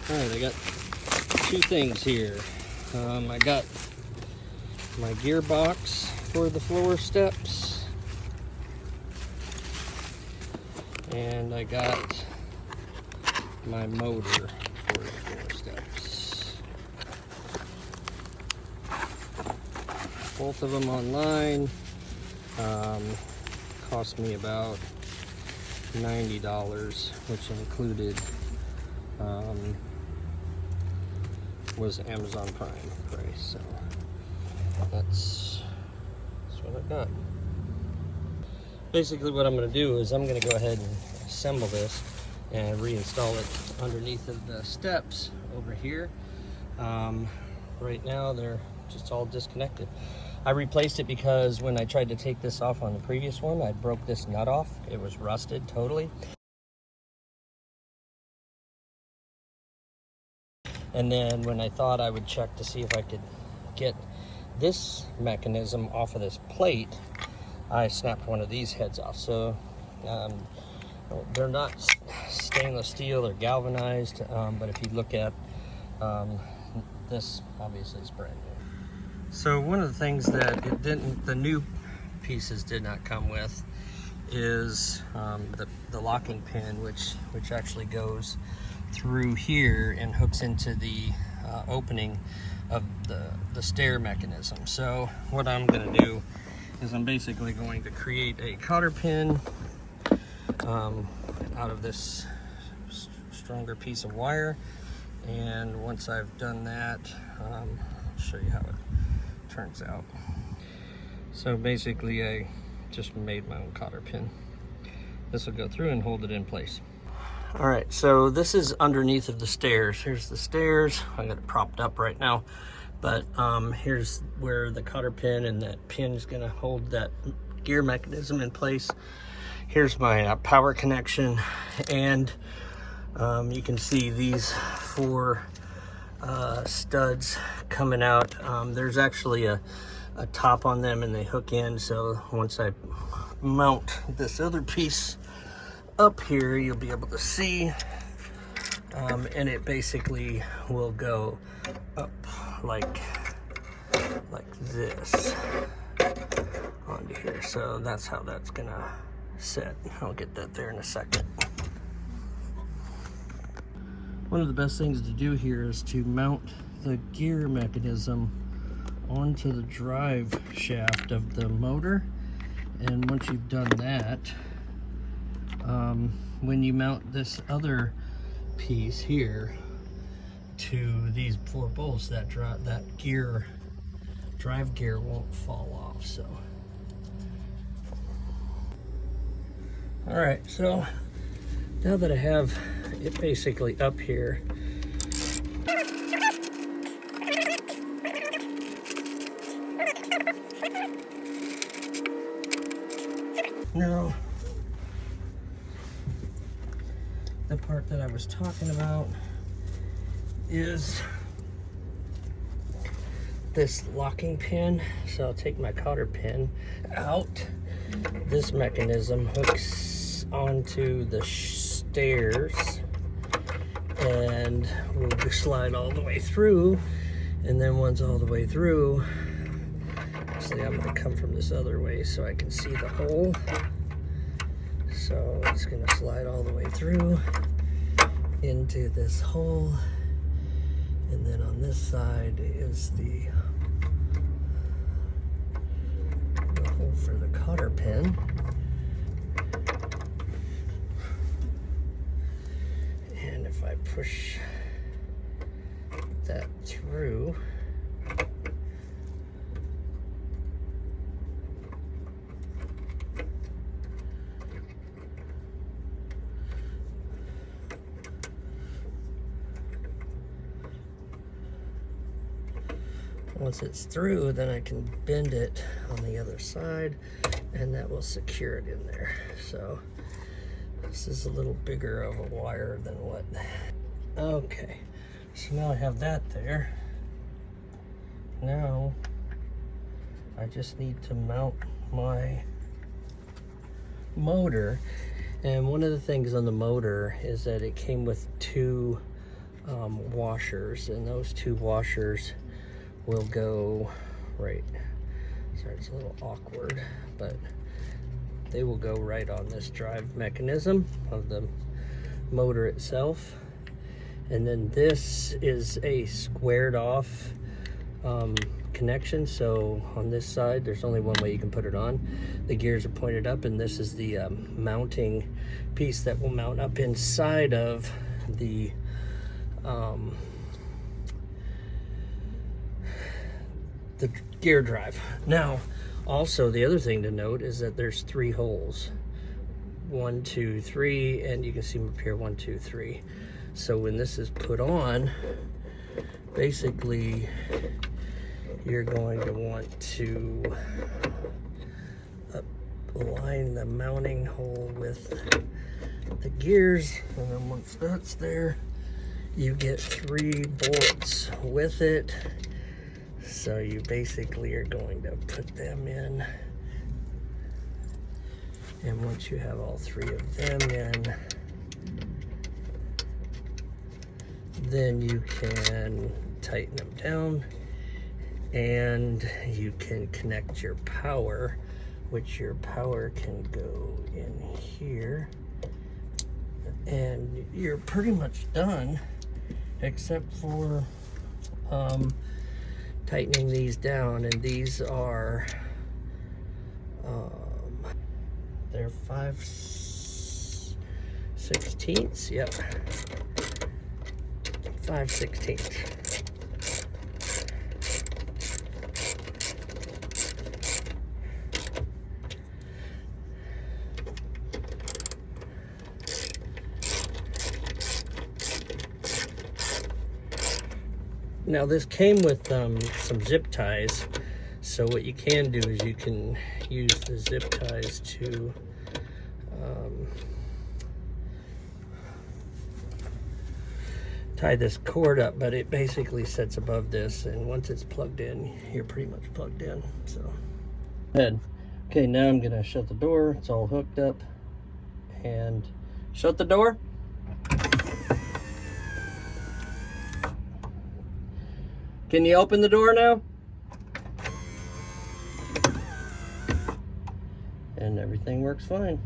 Alright, I got two things here. I got my gearbox for the floor steps, and I got my motor for the floor steps. Both of them online. Cost me about $90, which included was Amazon Prime price. So that's what I got. Basically what I'm going to do is I'm going to go ahead and assemble this and reinstall it underneath of the steps over here. Right now they're just all disconnected. I replaced it because when I tried to take this off on the previous one, I broke this nut off. It was rusted totally. And then when I thought I would check to see if I could get this mechanism off of this plate, I snapped one of these heads off. So they're not stainless steel, they're galvanized, but if you look at this, obviously it's brand new. So one of the things that the new pieces did not come with is the locking pin, which actually goes through here and hooks into the opening of the stair mechanism. So what I'm going to do is I'm basically going to create a cotter pin out of this stronger piece of wire, and once I've done that, I'll show you how it turns out. So basically I just made my own cotter pin. This will go through and hold it in place. All right, so this is underneath of the stairs. Here's the stairs. I got it propped up right now, but here's where the cotter pin and that pin is going to hold that gear mechanism in place. Here's my power connection, and you can see these four studs coming out. There's actually a top on them and they hook in, so once I mount this other piece up here, you'll be able to see, and it basically will go up like this onto here. So that's how that's gonna sit. I'll get that there in a second. One of the best things to do here is to mount the gear mechanism onto the drive shaft of the motor, and once you've done that, when you mount this other piece here to these four bolts, that drive gear won't fall off. So all right, so now that I have it basically up here, now the part that I was talking about is this locking pin. So I'll take my cotter pin out. This mechanism hooks onto the stairs and will slide all the way through, and then once all the way through, actually I'm going to come from this other way so I can see the hole. So it's going to slide all the way through into this hole, and then on this side is the hole for the cotter pin. And if I push that through, once it's through, then I can bend it on the other side, and that will secure it in there. So this is a little bigger of a wire than what. Okay, so now I have that there. Now I just need to mount my motor, and one of the things on the motor is that it came with two washers, and those 2 washers will go right. Sorry, it's a little awkward, but they will go right on this drive mechanism of the motor itself. And then this is a squared off connection, so on this side there's only one way you can put it on. The gears are pointed up, and this is the mounting piece that will mount up inside of the gear drive. Now, also the other thing to note is that there's 3 holes. 1, 2, 3, and you can see them up here, 1, 2, 3. So when this is put on, basically you're going to want to align the mounting hole with the gears, and then once that's there, you get 3 bolts with it. So you basically are going to put them in, and once you have all 3 of them in, then you can tighten them down, and you can connect your power, which your power can go in here, and you're pretty much done, except for tightening these down. And these are they're 5/16. Yep, 5/16. Now this came with some zip ties, so what you can do is you can use the zip ties to tie this cord up, but it basically sits above this, and once it's plugged in, you're pretty much plugged in. So good. Okay, now I'm gonna shut the door. It's all hooked up, and shut the door. Can you open the door now? And everything works fine.